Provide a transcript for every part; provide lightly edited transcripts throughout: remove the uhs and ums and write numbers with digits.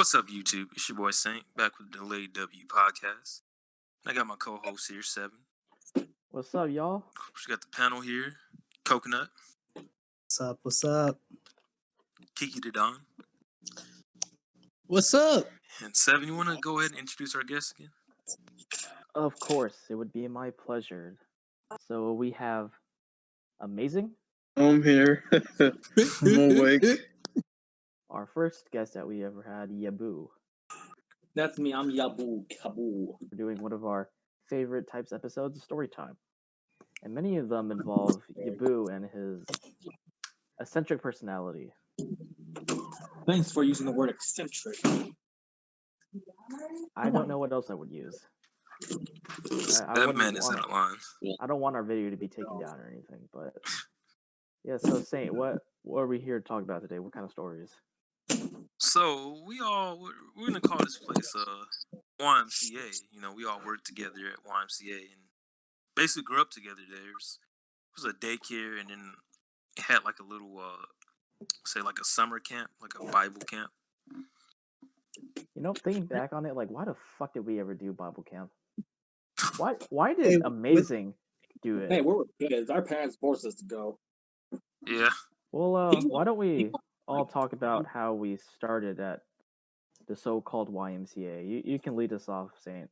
What's up, YouTube? It's your boy Saint, back with the Delayed W podcast. I got my co-host here, 7. What's up, y'all? We got the panel here, Coconut, What's up? Kiki the Don, What's up? and 7. You want to go ahead and introduce our guest again? Of course, it would be my pleasure. So we have Amazing, I'm here. I'm awake. our first guest that we ever had, Yabu. That's me. I'm Yabu Kabu. We're doing one of our favorite types episodes of story time. And many of them involve Yabu and his eccentric personality. Thanks for using the word eccentric. I don't know what else I would use. I That wouldn't man is want out of line. I don't want our video to be taken down or anything, but yeah. So Saint, what are we here to talk about today? What kind of stories? So we're gonna call this place YMCA. You know, we all worked together at YMCA and basically grew up together there. It was a daycare, and then it had like a little say like a summer camp, like a Bible camp. You know, thinking back on it, like, why the fuck did we ever do Bible camp? Why did Amazing do it? Hey, we're kids. Our parents forced us to go. Yeah. Well, why don't we all talk about how we started at the so-called YMCA? You can lead us off, Saint.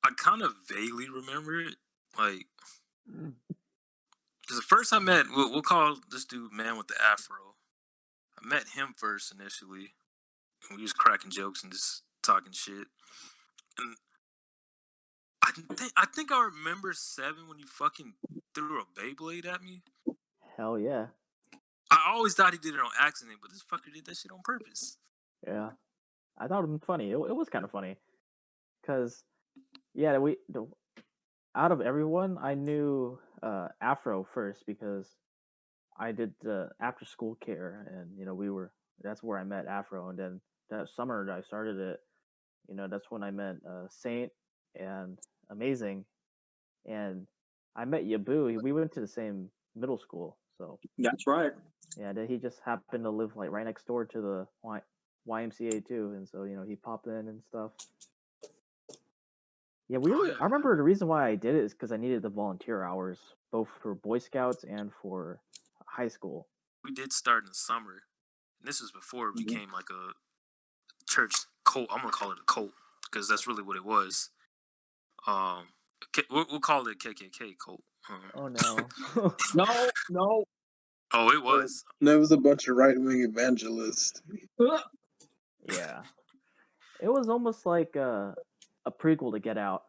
I kind of vaguely remember it, like, because the first I met, we'll call this dude Man with the Afro. I met him first initially, and we was cracking jokes and just talking shit. And I think I remember 7 when you fucking threw a Beyblade at me. Hell yeah. I always thought he did it on accident, but this fucker did that shit on purpose. Yeah. I thought it was funny. It was kind of funny. Because, yeah, out of everyone, I knew Afro first because I did the after school care, and, you know, that's where I met Afro. And then that summer that I started it, you know, that's when I met Saint and Amazing. And I met Yabu. We went to the same middle school. So That's right. yeah, he just happened to live like right next door to the YMCA too, and so, you know, he popped in and stuff. Yeah, I remember the reason why I did it is because I needed the volunteer hours, both for Boy Scouts and for high school. We did start in the summer, and this was before it became like a church cult. I'm gonna call it a cult because that's really what it was. We'll call it a KKK cult. Oh no. No. Oh, it was. There was a bunch of right-wing evangelists. Yeah. It was almost like a prequel to Get Out.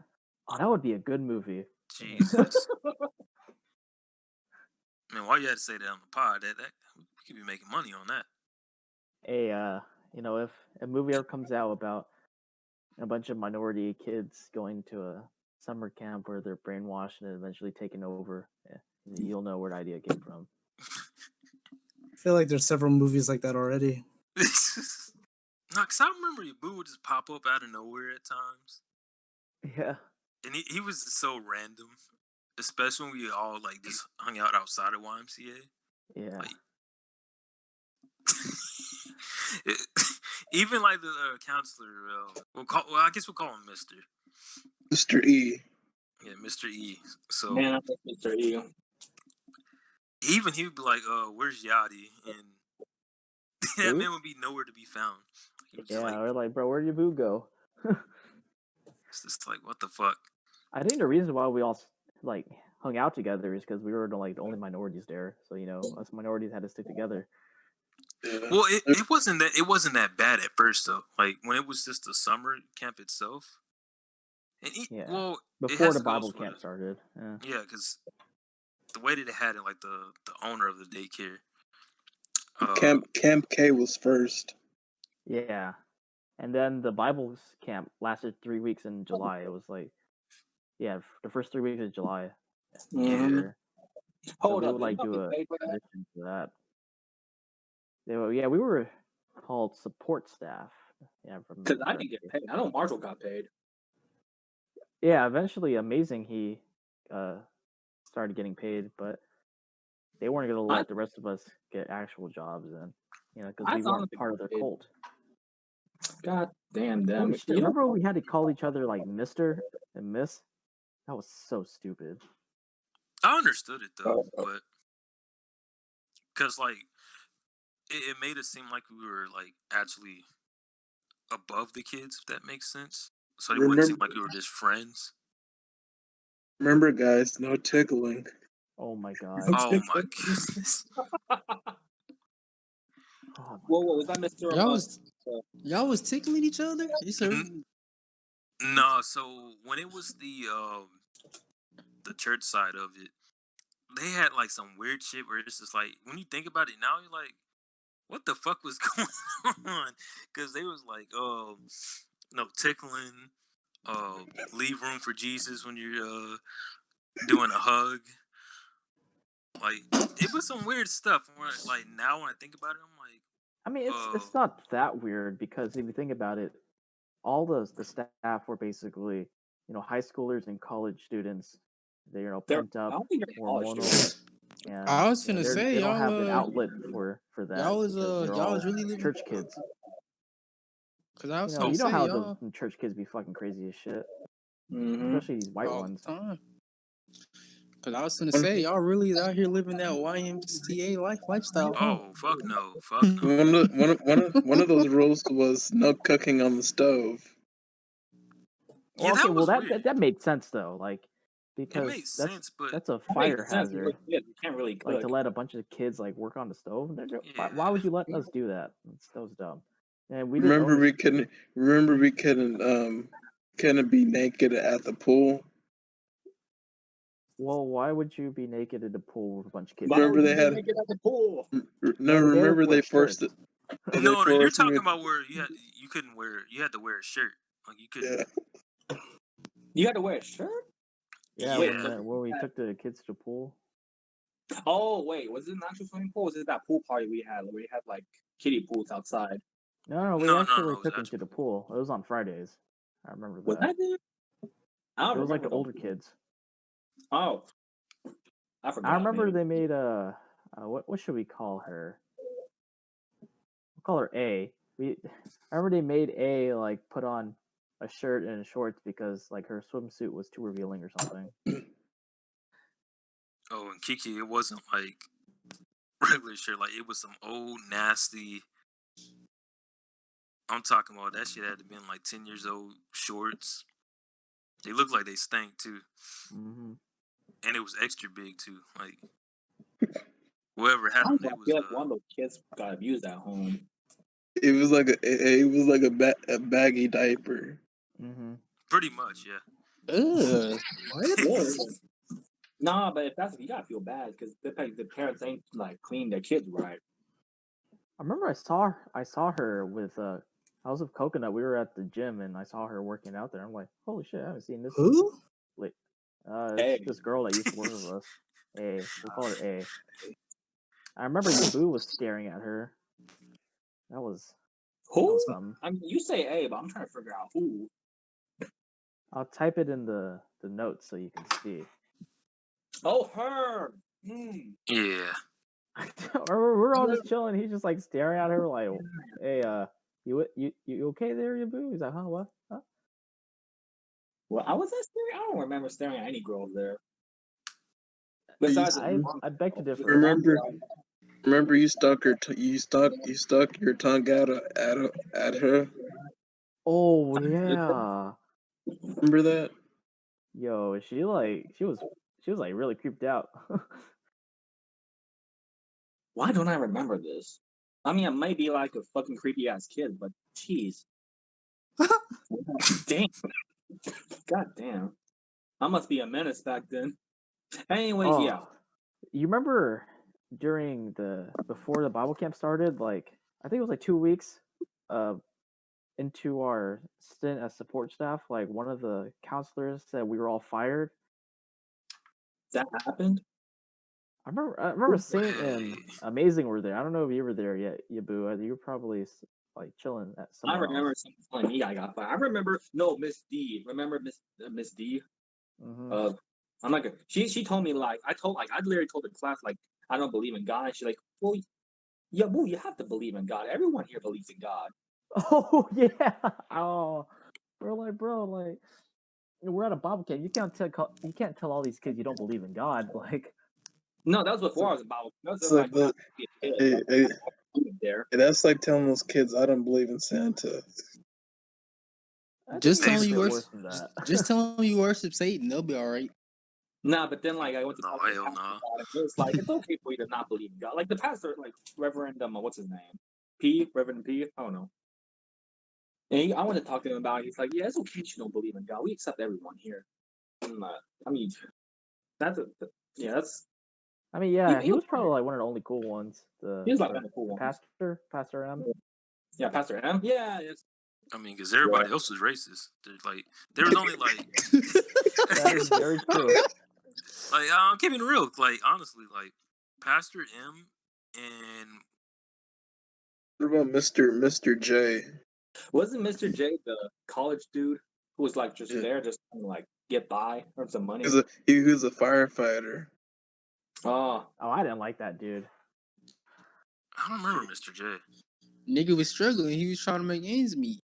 Oh, that would be a good movie. Jesus. Man, why you had to say that on the pod? That we could be making money on that. Hey, you know, if a movie ever comes out about a bunch of minority kids going to a summer camp where they're brainwashed and eventually taken over, you'll know where the idea came from. I feel like there's several movies like that already. No, because I remember Yabu would just pop up out of nowhere at times. Yeah. And he was just so random, especially when we all like just hung out outside of YMCA. Yeah. Like, even like the counselor, I guess we'll call him Mr. E. Yeah, Mr. E. So Man, I think Mr. E. Even he would be like, "Where's Yachty?" And that man would be nowhere to be found. Yeah, we're like, bro, where'd your boo go? It's just like, what the fuck? I think the reason why we all like hung out together is because we were the only minorities there. So, you know, us minorities had to stick together. Yeah. Well, it wasn't that bad at first though. Like when it was just the summer camp itself. And before the Bible camp started. Yeah, because the way that it had it, like the owner of the daycare. Camp K was first. Yeah. And then the Bible camp lasted 3 weeks in July. It was like, yeah, the first 3 weeks of July. Yeah. Hold up. We would like do a addition to that. Yeah, we were called support staff. Yeah, because I didn't get paid. I know Marshall got paid. Yeah, eventually, Amazing, he started getting paid, but they weren't going to let the rest of us get actual jobs, and you know, because we weren't part of their cult. God damn them. Holy shit! Remember when we had to call each other like Mister and Miss? That was so stupid. I understood it though, but because like it made it seem like we were like actually above the kids, if that makes sense. So it wouldn't seem Remember, like we were just friends. remember, guys, no tickling. Oh my god. Oh my goodness. Oh my Whoa, god. was that Mr. Y'all was tickling each other? You said No, so when it was the church side of it, they had like some weird shit where it's just like when you think about it now, you're like, what the fuck was going on? Because they was like, no tickling, leave room for Jesus when you're doing a hug. Like it was some weird stuff. Where like now when I think about it, I'm like, I mean, it's not that weird because if you think about it, all the staff were basically, high schoolers and college students. They're I pent up, don't think they're college hormonal, students. and I was gonna say they don't y'all. have an outlet for that. Y'all was because they're y'all all was really living. church kids. Cause I was You gonna know say how y'all those church kids be fucking crazy as shit, Mm-hmm. especially these white all ones. the time. Cause I was gonna say y'all really out here living that YMCA lifestyle. Huh? oh fuck no, fuck no. One of those rules was no cooking on the stove. Yeah, Okay, that well was weird. that made sense though, like It because made sense, but that's a That fire makes sense. hazard. You can't really cook. Like to let a bunch of kids like work on the stove. yeah. Why would you let us do that? That was dumb. And we didn't own Remember we couldn't be naked at the pool. Well, why would you be naked in the pool with a bunch of kids? Why Remember would they you had make it at the pool? no. Well, they Remember wore they forced shirts. it. They No, you're forced me. talking about where you couldn't wear. You had to wear a shirt. Like you couldn't. Yeah. You had to wear a shirt? Yeah, Yeah. when we took the kids to the pool. Oh, wait. Was it an actual swimming pool? Or was it that pool party we had? Where we had like kiddie pools outside? No, we No, actually it was took them to actually the pool. It was on Fridays. I remember Was that. that there? I don't It was like the remember older kids. Oh. I forgot. I remember maybe. they made what should we call her? We'll call her A. I remember they made A like put on a shirt and shorts because like her swimsuit was too revealing or something. Oh, and Kiki, it wasn't like regular shirt. Like it was some old nasty. I'm talking about that shit had to been like 10 years old shorts. They looked like they stank too, Mm-hmm. and it was extra big too. Like whoever had I them, they was feel like one of those kids got abused at home. It was like a baggy diaper. Mm-hmm. pretty much, yeah. Ugh. What? Nah, but if that's you gotta feel bad because the parents ain't like clean their kids right. I remember I saw her with I was with Coconut. We were at the gym and I saw her working out there. I'm like, holy shit, I haven't seen this. Who? Like, Hey. it's this girl that used to work with us. A, we'll call her A. I remember Yabu was staring at her. That was Who? something. I mean, you say A, but I'm trying to figure out who. I'll type it in the notes so you can see. Oh, her. Hmm. Yeah. We're all just chilling. He's just like staring at her like, hey, you okay there, Yabu? He's like, huh, what? Huh? Well, I was that staring. I don't remember staring at any girls there. Besides, I beg to differ. Remember you stuck your tongue out at her. Oh yeah. Remember that? Yo, she was like really creeped out. why don't I remember this? I mean, I might be like a fucking creepy ass kid, but jeez, damn, god damn, I must be a menace back then. Anyways, Oh, yeah. you remember before the Bible camp started, like I think it was like 2 weeks into our stint as support staff, like one of the counselors said we were all fired. That happened. I remember Saint and Amazing were there. I don't know if you were there yet, Yabu. You were probably like chilling at I somewhere remember else. someone telling me I got fired. I remember Miss D. Remember Miss D? Mm-hmm. I'm like she told me like I literally told the class like I don't believe in God. And she's like, well, yeah, boo, you have to believe in God. Everyone here believes in God. Oh yeah. Oh, we're like, bro, like we're at a Bible camp. You can't tell all these kids you don't believe in God. Like, No, that was before I was about. That was It's like like when I the, was a kid. hey, Like, hey, I was there. that's like telling those kids I don't believe in Santa. I think Just it's a tell them you bit Basically. worse worship. than that. Just tell them you worship Satan. They'll be all right. Nah, but then like I went to No, talk to the hell pastor no. about it. It was like it's okay for you to not believe in God. Like the pastor, like Reverend what's his name? Reverend P. I don't know. And I went to talk to him about it. He's like, yeah, it's okay if you don't believe in God. We accept everyone here. I'm not. I mean, that's yeah, that's I mean, yeah, he he was was probably like one of the only cool ones. he was like one of the cool ones. Pastor M. Yeah, Pastor M. Yeah, it's, I mean, because everybody else was racist. There was only like, That is very true. like I'm keeping it real. Like honestly, like Pastor M and What about Mr. J? wasn't Mr. J the college dude who was like just Yeah. there, just to, like get by, earn some money? He was a firefighter. Oh, Oh, I didn't like that dude. I don't remember Mr. J. Nigga was struggling. He was trying to make ends meet.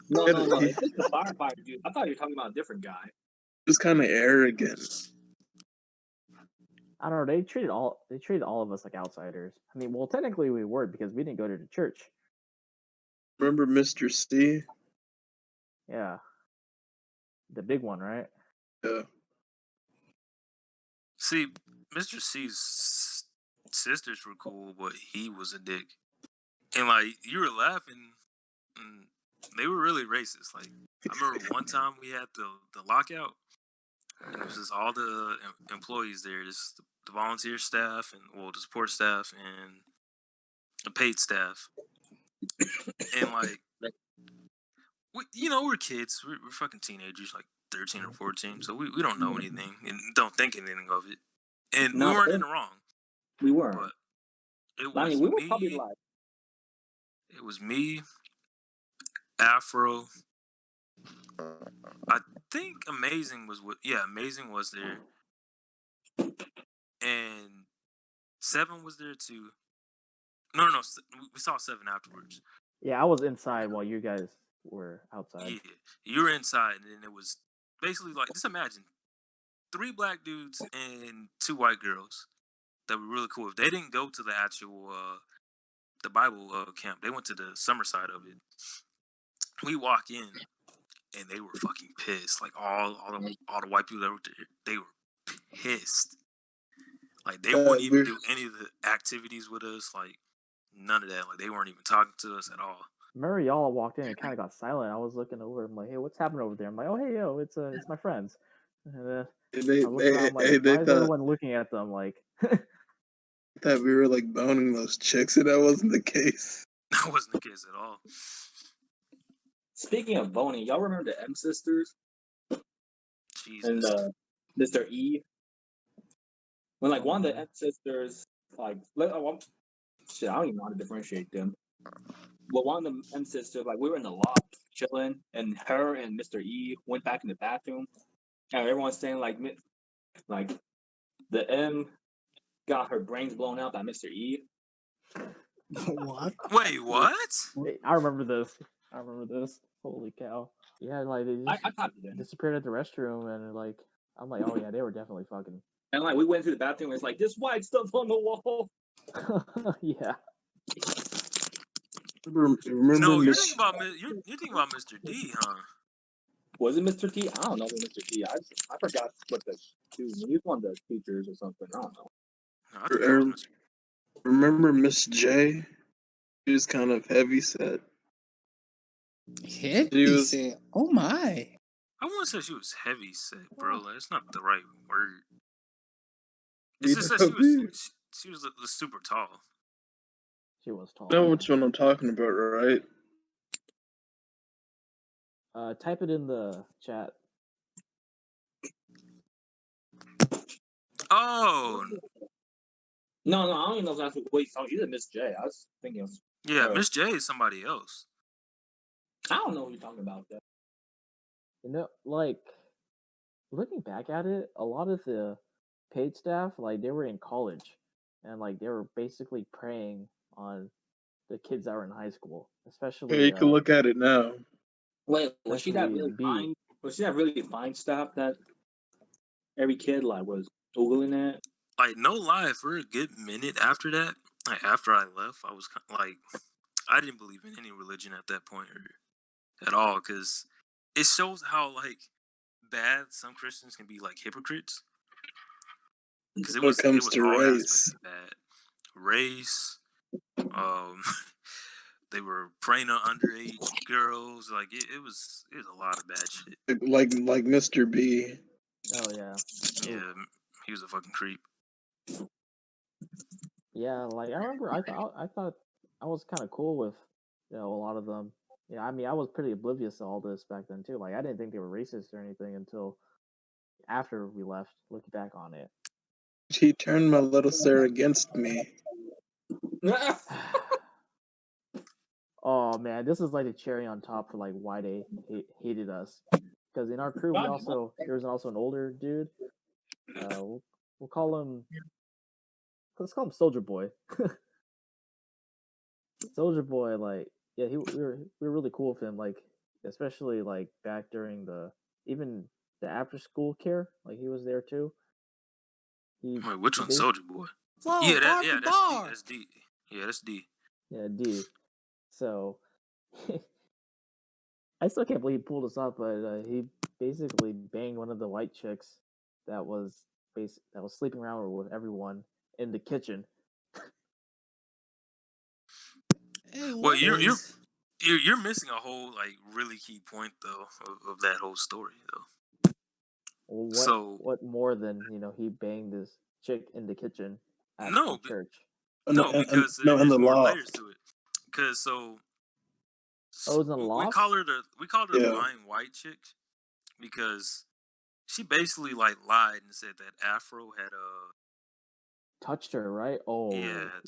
no. He It's just the firefighter dude. I thought you were talking about a different guy. was kind of arrogant. I don't know. They treated all of us like outsiders. I mean, well, technically we were because we didn't go to the church. Remember Mr. C? Yeah, the big one, right? Yeah. See, Mr. C's sisters were cool, but he was a dick. And like you were laughing, and they were really racist. Like I remember one time we had the lockout, and it was just all the employees there, just the volunteer staff and the support staff and the paid staff, and like we're kids, we're fucking teenagers, like 13 or 14, so we don't know anything and don't think anything of it, and we No, weren't in the wrong, we weren't. but it I was mean, we were probably me. like, It was me, Afro. I think Amazing was what. Yeah, Amazing was there, and Seven was there too. No. We saw Seven afterwards. Yeah, I was inside while you guys were outside. Yeah, you were inside, and then it was basically like just imagine 3 black dudes and 2 white girls that were really cool. If they didn't go to the actual the Bible camp, they went to the summer side of it. We walk in, and they were fucking pissed. Like all the white people that were there, they were pissed. Like they wouldn't even do any of the activities with us. Like none of that. Like they weren't even talking to us at all. Remember, y'all walked in and kind of got silent. I was looking over. I'm like, hey, what's happening over there? I'm like, oh, hey, yo, it's my friends. And They, I look around, like, they why is thought everyone looking at them? Like, that we were like boning those chicks, and that wasn't the case. That wasn't the case at all. speaking of boning, y'all remember the M sisters and Jesus. Mr. E? When like one of the M sisters, like, shit, I don't even know how to differentiate them. But one of the M sisters, like, we were in the loft chilling, and her and Mr. E went back in the bathroom, and everyone's saying like the M got her brains blown out by Mr. E. What? Wait, what? hey, I remember this. Holy cow! Yeah, like they just I copied them. disappeared at the restroom, and like, I'm like, oh yeah, they were definitely fucking. And like we went to the bathroom, and it's like this white stuff on the wall. Yeah. Remember No, you're Miss? thinking about you're thinking about Mr. D, huh? Was it Mr. T? I don't know who Mr. T. I forgot what the dude. He's one of the teachers or something. I don't know. No, I think that was Mr. Remember Miss J? She was kind of heavy set. Heavy set. Oh my. I wouldn't say she was heavy set, bro. Like, it's not the right word. It's just that she was super tall. She was tall. You know which one I'm talking about, right? Type it in the chat. Oh, No, I don't even know if that's what he's talking. He's a Miss J. I was thinking of. yeah, Miss J is somebody else. I don't know who you're talking about. Though. You know, like looking back at it, a lot of the paid staff, like they were in college, and like they were basically preying on the kids that were in high school, Yeah, especially you can look at it now. Wait, was she that especially really B. fine? Was she that really fine stuff that every kid like was googling it? Like, no lie, for a good minute after that, like after I left, I was like, I didn't believe in any religion at that point or at all, because it shows how like bad some Christians can be, like hypocrites. Because When it it comes was to all aspects race, of bad race. Um, they were preying on underage girls. Like it was a lot of bad shit. like Mr. B. Oh yeah. Oof. Yeah, he was a fucking creep. Yeah, like I remember I thought I was kind of cool with a lot of them. Yeah, I mean I was pretty oblivious to all this back then too. Like I didn't think they were racist or anything until after we left. Looking back on it. He turned my little sir against me. Oh man, this is like the cherry on top for like why they hated us. Because in our crew, there was also an older dude. We'll call him. Let's call him Soldier Boy. Soldier Boy, like yeah, we were really cool with him. Like especially like back during even the after school care. Like he was there too. Wait, which He one's based Soldier Boy? Flow, Yeah, bar for that's D. bar. That's D. Yeah, that's D. yeah D. So I still can't believe he pulled us off, but he basically banged one of the white chicks that was that was sleeping around with everyone in the kitchen. Hey, Well, what you're you're is? you're, you're missing a whole like really key point though of that whole story though. What So what more than he banged this chick in the kitchen no, at church? no, because No, in there's the more layers loft. to it. Because Oh, it was in the we loft. call her the Yeah. lying white chick because she basically like lied and said that Afro had Touched her, right? Oh,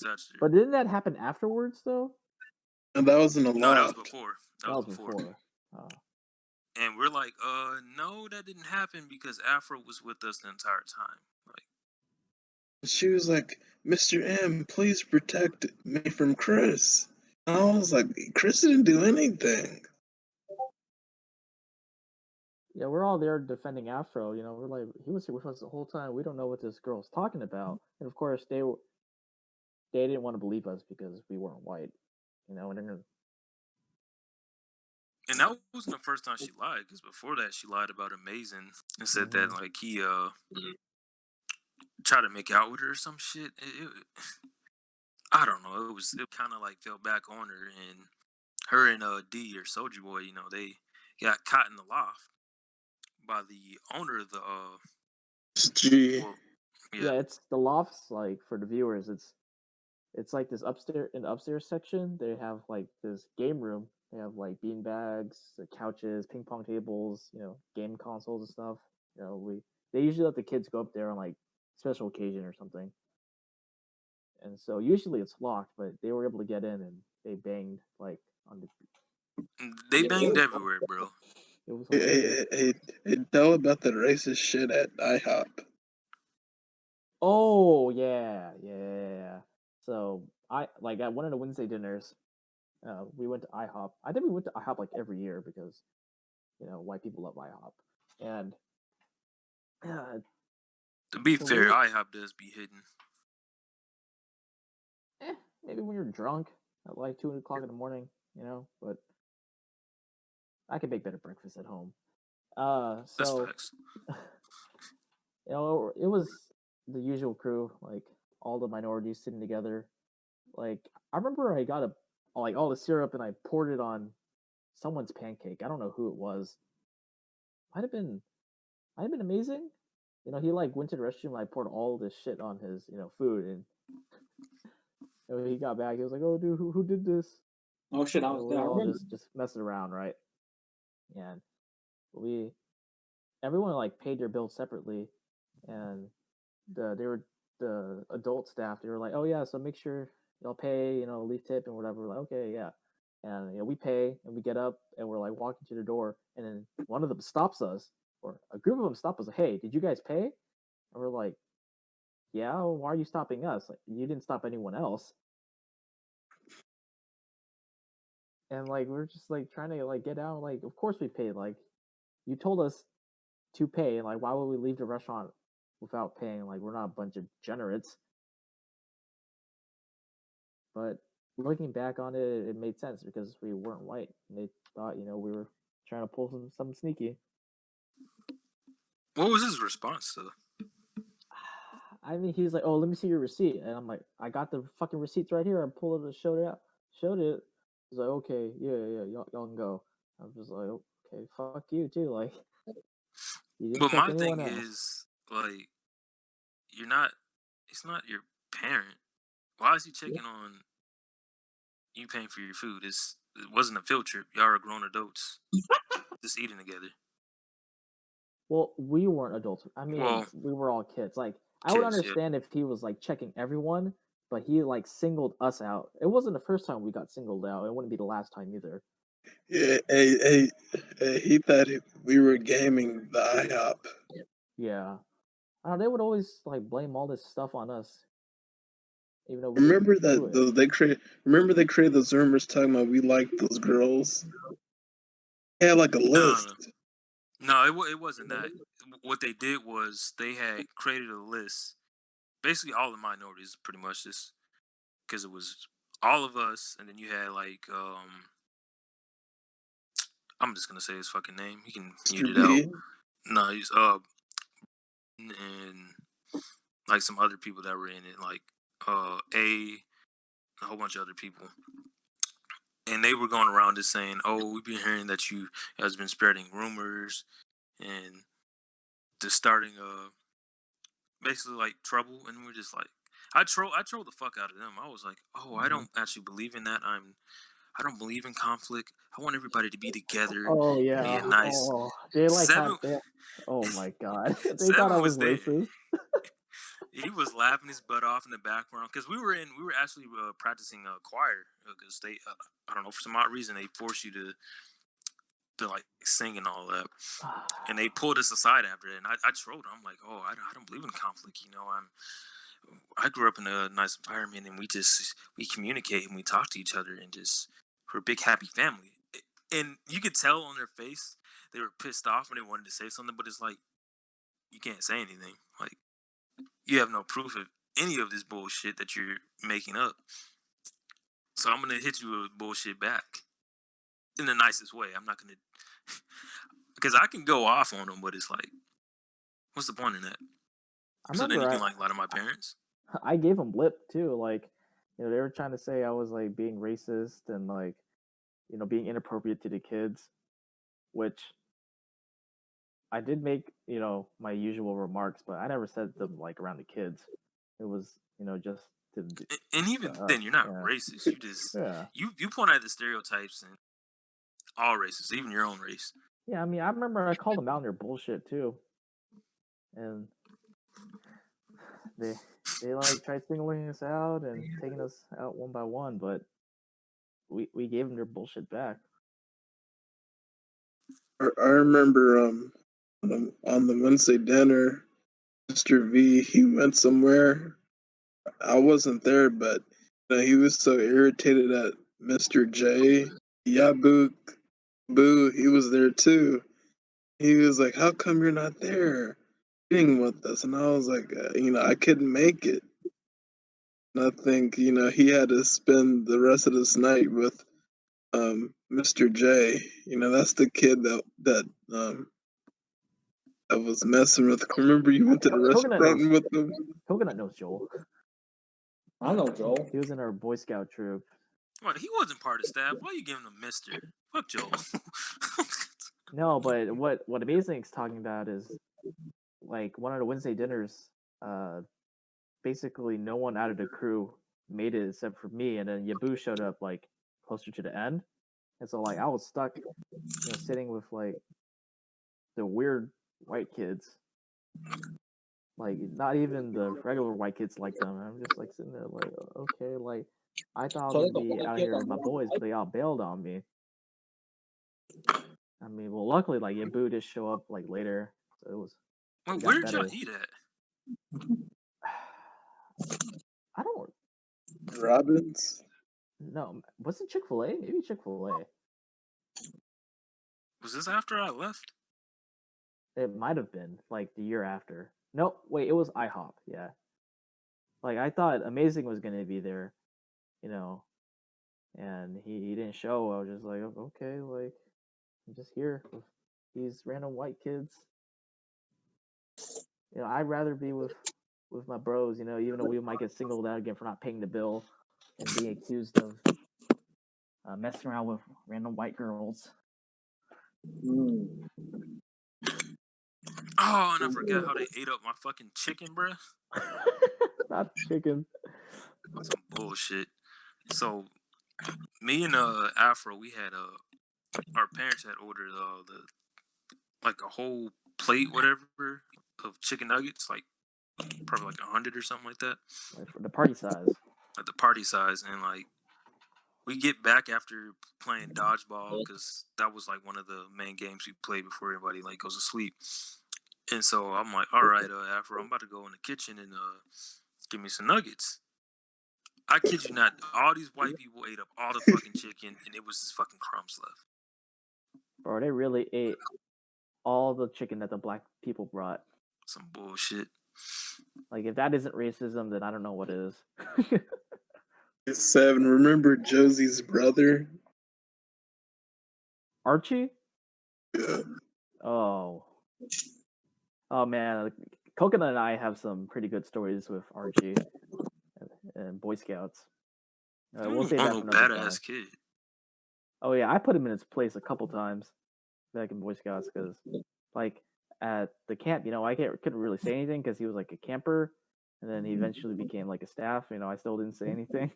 touched her. but didn't that happen afterwards though? And that was in the No, that was loft. before. That That was was before. before. Oh. And we're like, no, that didn't happen because Afro was with us the entire time. Like, She was like, Mr. M, please protect me from Chris. And I was like, Chris didn't do anything. Yeah, we're all there defending Afro. We're like, he was here with us the whole time. We don't know what this girl's talking about. And of course, they didn't want to believe us because we weren't white. And and that wasn't the first time she lied because before that she lied about Amazing and said that like he tried to make out with her or some shit. I don't know. It kind of like fell back on her, and her and D or Soldier Boy, they got caught in the loft by the owner of the G. well, yeah. yeah, it's the lofts. Like for the viewers, it's like this upstairs in the upstairs section. They have like this game room. They have like bean bags, couches, ping pong tables, game consoles and stuff. They usually let the kids go up there on like special occasion or something. And so usually it's locked, but they were able to get in and they banged like on the. They Yeah, banged everywhere, bro. It was hilarious. Hey, tell about the racist shit at IHOP. Oh yeah. So I like at one of the Wednesday dinners, we went to IHOP. I think we went to IHOP like every year because white people love IHOP, and To be so fair, IHOP does be hidden. maybe when you're drunk at like 2 o'clock in the morning, but I can make better breakfast at home. That's So facts. it was the usual crew, like all the minorities sitting together. Like I remember I got like all the syrup and I poured it on someone's pancake. I don't know who it was. Might have been amazing. He like went to the restroom and I poured all this shit on his food, and when he got back, he was like, "Oh, dude, who did this?" Oh shit, I was We there. I were all remember. just messing around, right? And we everyone like paid their bill separately, and the adult staff, they were like, "Oh yeah, so make sure y'all pay, leave tip and whatever." We're like, okay, yeah, and we pay and we get up and we're like walking to the door, and then one of them stops us, or a group of them stop us, like, "Hey, did you guys pay?" And we're like, "Yeah, well, why are you stopping us? Like, you didn't stop anyone else." and like we're just like trying to like get out. Like, of course we paid. Like, you told us to pay. Like, why would we leave the restaurant without paying? Like, we're not a bunch of degenerates. But looking back on it, it made sense because we weren't white. And they thought, we were trying to pull something sneaky. What was his response to? I mean, he's like, "Oh, let me see your receipt," and I'm like, "I got the fucking receipts right here." I pulled it, showed it out, showed it. He's like, "Okay, yeah, y'all can go." I'm just like, "Okay, fuck you too." Like, you didn't But check my anyone thing else. is like, you're not. It's not your parent. Why is he checking on you paying for your food? It wasn't a field trip. Y'all are grown adults just eating together. Well, we weren't adults. I mean, Well, we were all kids. Like, I would kids, yeah. understand if he was like checking everyone, but he like singled us out. It wasn't the first time we got singled out. It wouldn't be the last time either. Yeah, he thought we were gaming the IHOP. Yeah, they would always like blame all this stuff on us, even though we Remember didn't do that it. they created those rumors talking about we like those girls. They had like a list. No, it wasn't that. What they did was they had created a list. Basically, all the minorities, pretty much, just because it was all of us, and then you had like I'm just gonna say his fucking name. He can mute Mr. it out. B. No, he's and like some other people that were in it, like a whole bunch of other people. And they were going around just saying, "Oh, we've been hearing that you has been spreading rumors and just starting basically like trouble." And we're just like, I trolled the fuck out of them. I was like, "Oh, I don't actually believe in that. I don't believe in conflict. I want everybody to be together Oh and be yeah. a nice Oh, they like had seven." that. Oh my god, they thought I Seven was was there. racist. He was laughing his butt off in the background because we were actually practicing choir because they I don't know, for some odd reason they force you to like sing and all that, and they pulled us aside after it, and I trolled them. I'm like, "Oh, I don't believe in conflict, I grew up in a nice environment, and we communicate and we talk to each other, and just we're a big happy family." And you could tell on their face they were pissed off when they wanted to say something, but it's like you can't say anything. Like, you have no proof of any of this bullshit that you're making up. So I'm gonna hit you with bullshit back in the nicest way. I'm not gonna, because I can go off on them, but it's like, what's the point in that? I So then you remember can like lie to my parents. I gave them lip too. Like, they were trying to say I was like being racist and like, being inappropriate to the kids, which I did make, my usual remarks, but I never said them like around the kids. It was, just And even to us. then, you're not Yeah. racist. You just Yeah. you point out the stereotypes in all races, even your own race. Yeah, I mean, I remember I called them out on their bullshit too, and they like tried singling us out and taking us out one by one, but we gave them their bullshit back. I remember on the Wednesday dinner, Mr. V, he went somewhere. I wasn't there, but he was so irritated at Mr. J. Yabu Boo, he was there too. He was like, "How come you're not there eating with us?" And I was like, I couldn't make it. And I think he had to spend the rest of this night with Mr. J. That's the kid that was messing with. Remember, you went to the restaurant with him. Coconut knows Joel. I know Joel. He was in our Boy Scout troop. What? He wasn't part of staff. Why are you giving him Mister? Fuck Joel. No, but what Amazing's talking about is like one of the Wednesday dinners. Basically, no one out of the crew made it except for me, and then Yabu showed up like closer to the end, and so like I was stuck, sitting with like the weird white kids. Like, not even the regular white kids like them. I'm just like sitting there like, okay, like I thought I was So gonna there's a be white out kid here with on my the boys, but they all bailed on me. I mean, well, luckily, like Yabu did show up like later, so it was. Well, It where got did y'all better. eat at? I don't. Robbins. No, was it Chick-fil-A? Maybe Chick-fil-A. Was this after I left? It might have been like the year after. No, wait, it was IHOP. Yeah, like I thought Amazing was gonna be there, you know, and he didn't show. I was just like, okay, like I'm just here with these random white kids. You know, I'd rather be with my bros. You know, even though we might get singled out again for not paying the bill and being accused of messing around with random white girls. Mm. Oh, and I forgot how they ate up my fucking chicken, bruh. Not chicken. Some bullshit. So, me and Afro, we had our parents had ordered the like a whole plate, whatever, of chicken nuggets, like probably like 100 or something like that, Like for the party size. like the party size, and like we get back after playing dodgeball because that was like one of the main games we played before everybody like goes to sleep. And so I'm like, all right, Afro, I'm about to go in the kitchen and give me some nuggets. I kid you not, all these white people ate up all the fucking chicken, and it was just fucking crumbs left. Bro, they really ate all the chicken that the black people brought. Some bullshit. Like, if that isn't racism, then I don't know what is. 7. Remember Josie's brother? Archie? Yeah. Oh. Oh, man. Coconut and I have some pretty good stories with Archie and Boy Scouts. We'll save that for another time. Badass kid. Oh, yeah. I put him in his place a couple times back in Boy Scouts because, like, at the camp, you know, I couldn't really say anything because he was like a camper, and then he eventually became like a staff. You know, I still didn't say anything.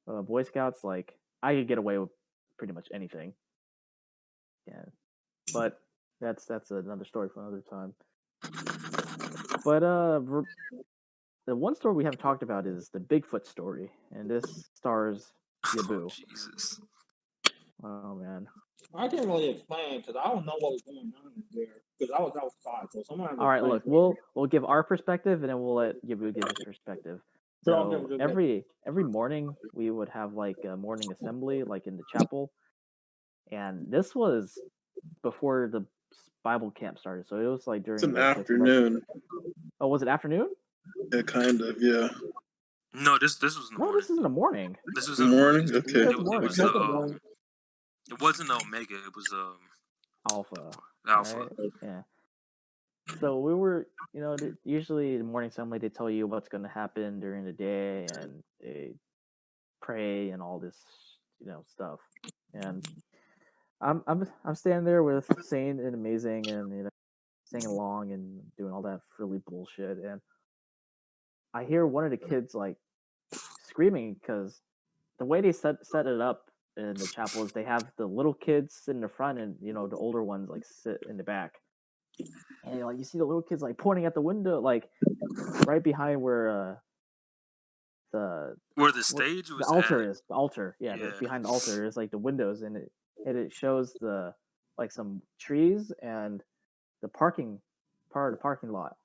Boy Scouts, like, I could get away with pretty much anything. Yeah, but that's another story for another time. But the one story we haven't talked about is the Bigfoot story, and this stars Yabu. Oh, Jesus. Oh man. I can't really explain because I don't know what was going on there because I was outside. So someone. All right, look, we'll give our perspective, and then we'll let Yabu give his perspective. So every morning we would have like a morning assembly, like in the chapel, and this was before the Bible camp started. So it was like during It's an afternoon. Oh, was it afternoon? Yeah, kind of, yeah. No, this was in the morning. No, this is in the morning. This was in the morning. Okay. It wasn't Omega. It was Alpha. Alpha. Right? Yeah. So we were, you know, usually the morning assembly they tell you what's going to happen during the day, and they pray and all this, you know, stuff. And I'm standing there with Sane and Amazing, and you know, singing along and doing all that frilly bullshit, and I hear one of the kids like screaming because the way they set it up in the chapel is they have the little kids sit in the front, and you know the older ones like sit in the back. And like you see the little kids like pointing at the window, like right behind where the stage was the altar at. is. The altar, yeah. Behind the altar is like the windows, and it shows the like some trees and the parking part of the parking lot.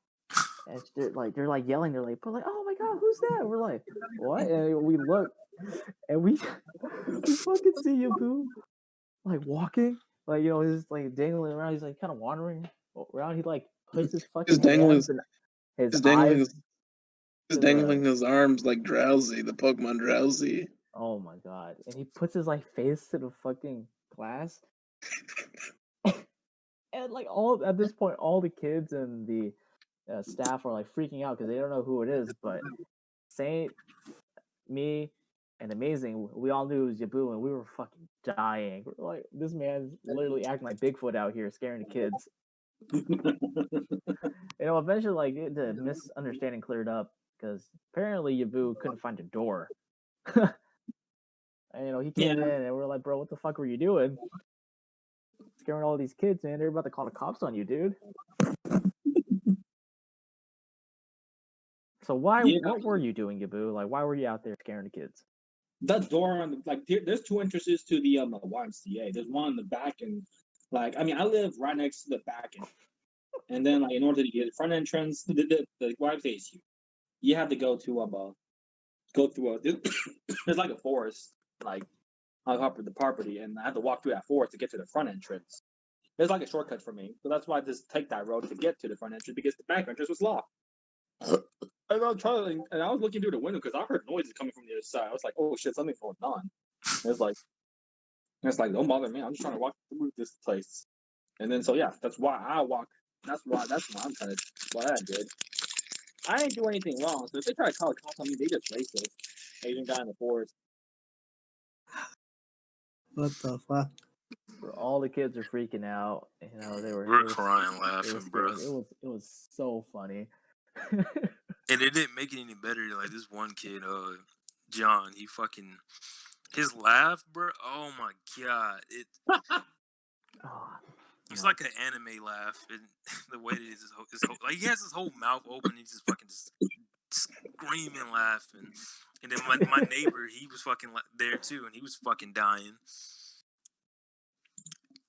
And they're like yelling. They're like, oh my god, who's that? We're like, what? And we look, and we fucking see Yabu like walking, like you know, he's like dangling around. He's like kind of wandering around. He like puts his fucking hands and his eyes. He's dangling his arms like Drowsy, the Pokemon Drowsy. Oh my god! And he puts his like face to the fucking glass. And like all at this point, all the kids and the staff are like freaking out because they don't know who it is. But Saint, me, and Amazing, we all knew it was Yabu, and we were fucking dying. We're like, this man's literally acting like Bigfoot out here, scaring the kids. You know, eventually, like the misunderstanding cleared up because apparently Yabu couldn't find a door. And you know, he came in, and we're like, bro, what the fuck were you doing? Scaring all these kids, man. They're about to call the cops on you, dude. So what were you doing, Yabu? Like, why were you out there scaring the kids? That door on there's two entrances to the YMCA. There's one in the back, and like I mean, I live right next to the back end, and then like in order to get the front entrance, the YMCA is here. You have to go to go through there's like a forest, like on top of the property, and I had to walk through that forest to get to the front entrance. It's like a shortcut for me, so that's why I just take that road to get to the front entrance because the back entrance was locked. And I was trying, and I was looking through the window because I heard noises coming from the other side. I was like, "Oh shit, something's going on." And it's like, don't bother me. I'm just trying to walk through this place. And then, so yeah, that's why I walk. That's why I'm trying to. What I did. I didn't do anything wrong. So if they try to call the cops on me, they just racist. Asian guy in the forest. What the fuck? All the kids are freaking out. You know, We're crying, laughing, bro. It was so funny. And it didn't make it any better. Like this one kid, John, his laugh, bro. Oh my god, it's like an anime laugh. And the way that his whole, like he has his whole mouth open, he's just fucking just screaming, laughing. And then my neighbor, he was fucking there too, and he was fucking dying.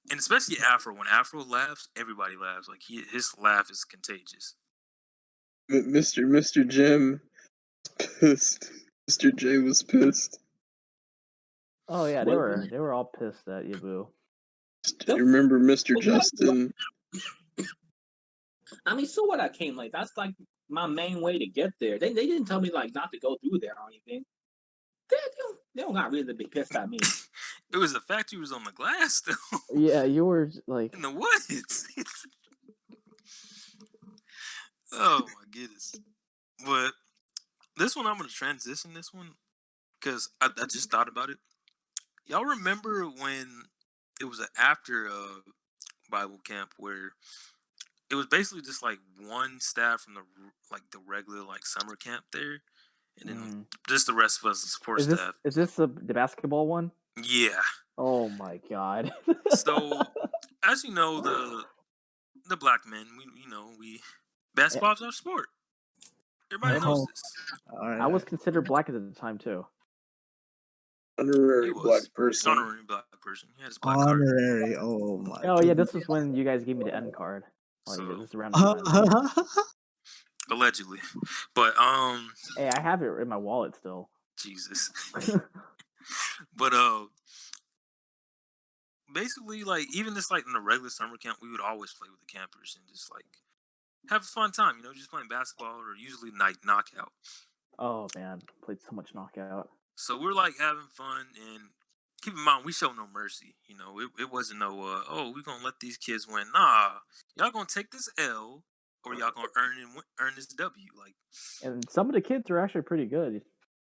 And especially Afro. When Afro laughs, everybody laughs. Like his laugh is contagious. Mr. Jim was pissed. Mr. J was pissed. Oh yeah, they were all pissed at you, Boo. You remember Mr. Justin? I mean, so what? I came late. That's like my main way to get there. They didn't tell me like not to go through there or anything. They don't got reason to be pissed at me. It was the fact you was on the glass, though. Yeah, you were like in the woods. Oh my goodness! But this one, I'm gonna transition this one because I just thought about it. Y'all remember when it was an after Bible camp where it was basically just like one staff from the regular like summer camp there, and then just the rest of us, the support staff. Is this the basketball one? Yeah. Oh my god. So, as you know, the black men, we basketball's our sport. Everybody knows this. Right. I was considered black at the time too. Honorary black person. Honorary black person. Yeah, it's black honorary. Card. Oh my. Oh yeah, this was when you guys gave me the N card. Like this around the time. Allegedly, but Hey, I have it in my wallet still. Jesus. But basically, like even just like in the regular summer camp, we would always play with the campers and just like have a fun time. Just playing basketball or usually night knockout. Oh man, played so much knockout. So we're like having fun, and keep in mind we show no mercy. It wasn't no we're gonna let these kids win. Nah, y'all gonna take this L, or y'all gonna earn this W. Like, and some of the kids are actually pretty good.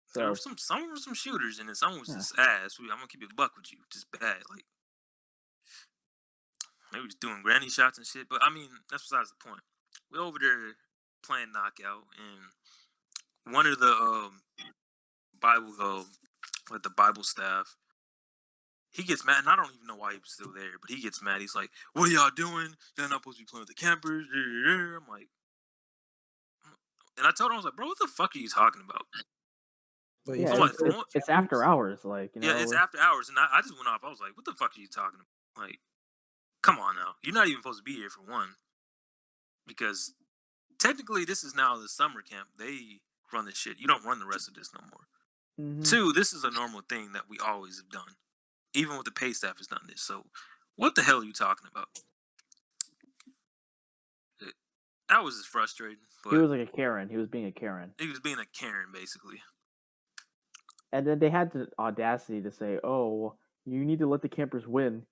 So there were some were some shooters, and then some was just ass. I'm gonna keep it buck with you, just bad. Like they was doing granny shots and shit. But I mean, that's besides the point. We're over there playing knockout, and one of the Bible staff, he gets mad, and I don't even know why he was still there, but he gets mad. He's like, "What are y'all doing? You're not supposed to be playing with the campers." I'm like, and I told him, I was like, "Bro, what the fuck are you talking about?" But yeah, it's after hours, like Yeah, it's after hours, and I just went off. I was like, "What the fuck are you talking about? Like, come on now, you're not even supposed to be here for one, because technically this is now the summer camp. They run this shit. You don't run the rest of this no more." Mm-hmm. 2, this is a normal thing that we always have done. Even with the pay staff has done this. So, what the hell are you talking about? That was just frustrating. He was like a Karen. He was being a Karen. He was being a Karen, basically. And then they had the audacity to say, "Oh, you need to let the campers win."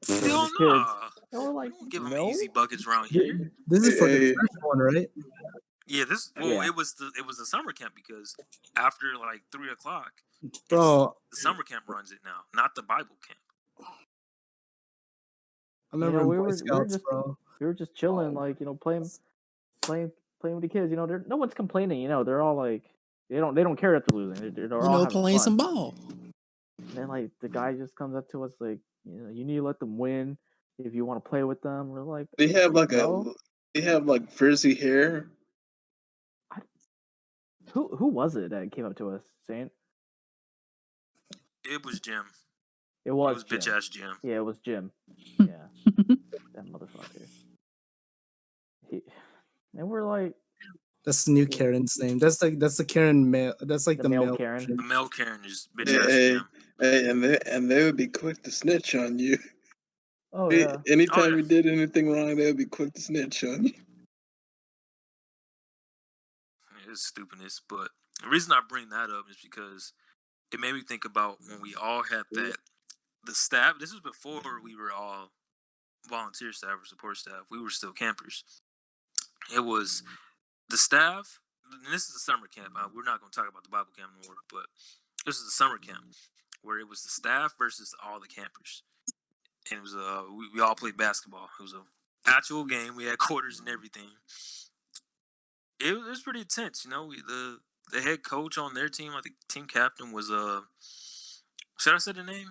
Hell no! And we're like, "Don't give them easy buckets around here." This is for the first one, right? Yeah, it was the summer camp because after like 3:00, bro, the summer camp runs it now, not the Bible camp. I remember we were just chilling, like playing with the kids. No one's complaining. They're all like they don't care if they're losing. They're all having playing fun. some ball. And then like the guy just comes up to us like, you need to let them win if you want to play with them. We're like, they have like frizzy hair. Who was it that came up to us saying? It was Jim. It was bitch ass Jim. Yeah, it was Jim. Yeah, that motherfucker. And we're like, That's the new Karen's name. That's the Karen male. That's like The the male male Karen. version. The male Karen is bitch Hey, ass hey, Kim. hey, and they would be quick to snitch on you. Oh yeah. Anytime yeah. you did anything wrong, they would be quick to snitch on you. It's stupidness, but the reason I bring that up is because it made me think about when we all had the staff. This was before we were all volunteer staff or support staff. We were still campers. It was the staff, and this is a summer camp. We're not going to talk about the Bible camp anymore, but this is a summer camp where it was the staff versus all the campers, and it was we all played basketball. It was a actual game. We had quarters and everything. It was pretty intense, you know. The head coach on their team, I think team captain was should I say the name?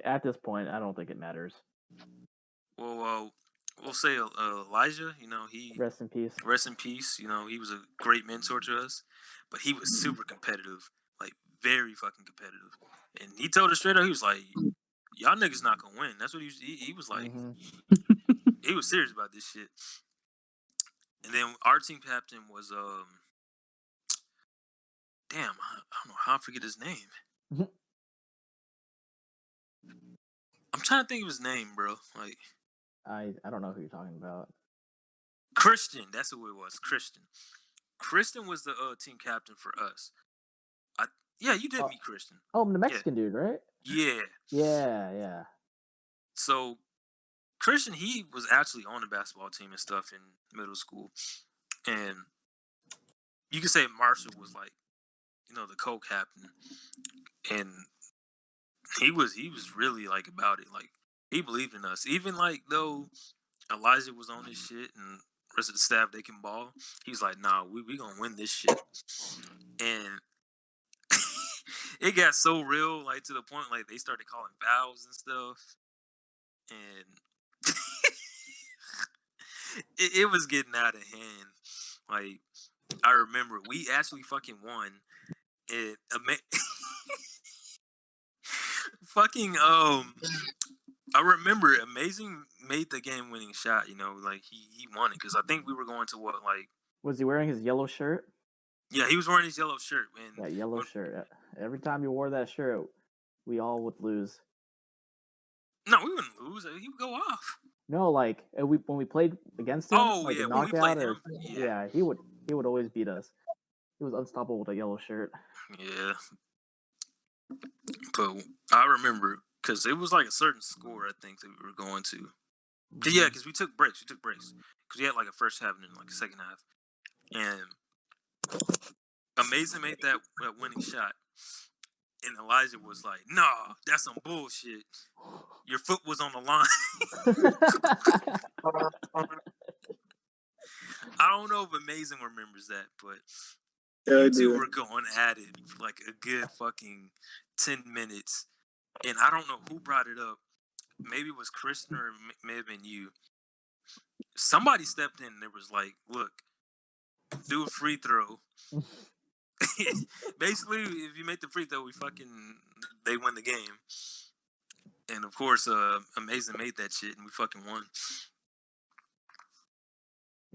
At this point, I don't think it matters. Well, we'll say Elijah. You know, he Rest in peace. rest in peace. You know, he was a great mentor to us, but he was super competitive, like very fucking competitive. And he told us straight up, he was like, "Y'all niggas not gonna win." That's what he was like. He was serious about this shit. And then our team captain was damn, I don't know how I forget his name. I'm trying to think of his name, bro. Like I don't know who you're talking about. Christian. That's who it was. Christian. Christian was the team captain for us. Yeah, you did meet Christian. Oh, the Mexican dude, right? Yeah. Yeah. So Christian, he was actually on the basketball team and stuff in middle school, and you could say Marshall was like, you know, the co-captain, and he was really like about it. Like he believed in us, even like though Elijah was on this shit and the rest of the staff they can ball. He's like, nah, we gonna win this shit, and it got so real, like to the point like they started calling fouls and stuff, and it was getting out of hand. Like I remember we actually fucking won. It fucking I remember Amazing made the game winning shot. You know, like he won it because I think we were going to what like. Was he wearing his yellow shirt? Yeah, he was wearing his yellow shirt. And that yellow shirt. Every time you wore that shirt, we all would lose. No, we wouldn't lose. He would go off. No, like when we played against him, like yeah, a when we played knockout, him, yeah, he would always beat us. He was unstoppable with a yellow shirt. Yeah, but I remember because it was like a certain score I think that we were going to. Yeah, because we took breaks. Because we had like a first half and then like a second half, and Amazing made that winning shot, and Elijah was like, "Nah, that's some bullshit. Your foot was on the line." I don't know if Amazing remembers that, but you two were going at it for like a good fucking 10 minutes. And I don't know who brought it up. Maybe it was Kristen or it may have been you. Somebody stepped in and it was like, look, do a free throw. Basically, if you make the free throw, they win the game. And of course, Amazing made that shit and we fucking won.